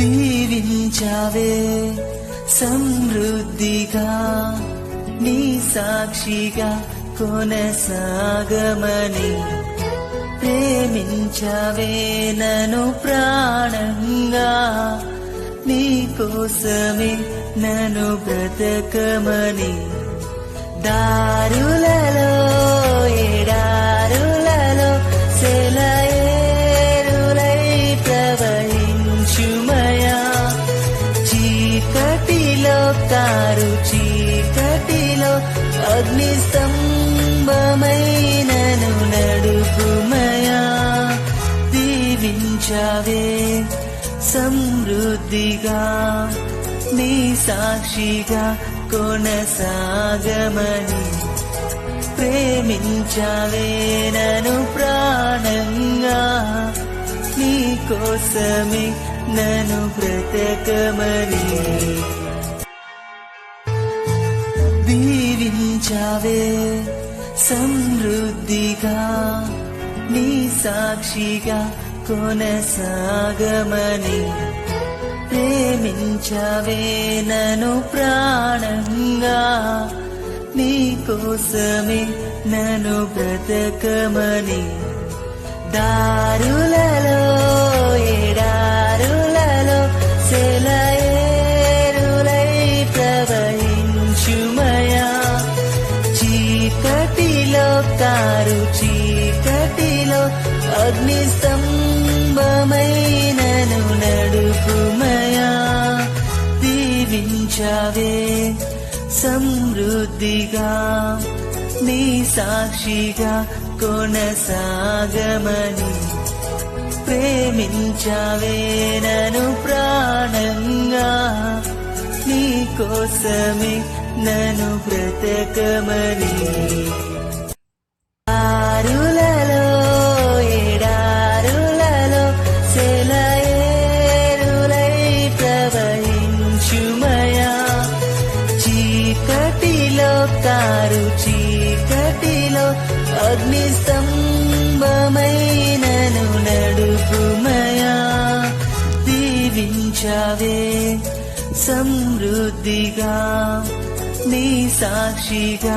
దీవించావే సమృద్ధిగా నీ సాక్షిగా కొనసాగమని ప్రేమించావే నన్ను ప్రాణంగా నీ కోసమే నన్ను బ్రతకమని దారులలో ఎడారులలో సెలయేరులై ప్రవహించుమయా చీకటిలో కారు చీకటిలో అగ్నిస్తంభమైనను నడుపుమయా దీవించావే సమృద్ధిగా నీ సాక్షిగా కొనసాగమని ప్రేమించావే నన్ను ప్రాణంగా నీ కోసమే నన్ను బ్రతకమని దీవించావే సమృద్ధిగా నీ సాక్షిగా కొనసాగమని ప్రేమించావే నన్ను ప్రాణంగా నీ కోసమే నన్ను బ్రతకమని దారులలో ఎడారులలో సెలయేరులై ప్రవహించుమయా చీకటిలో కారు చీకటిలో అగ్నిస్తంభమైనను నడుపుమయా దీవించావే సమృద్ధిగా నీ సాక్షిగా కొనసాగమని ప్రేమించావే నన్ను ప్రాణంగా నీ కోసమే నన్ను బ్రతకమని దారులలో ఎడారులలో సెలయేరులై ప్రవహించుమయా చీకటిలో కారు చీకటిలో అగ్నిస్తంభమైనను నడుపుమయా దీవించావే సమృద్ధిగా నీ సాక్షిగా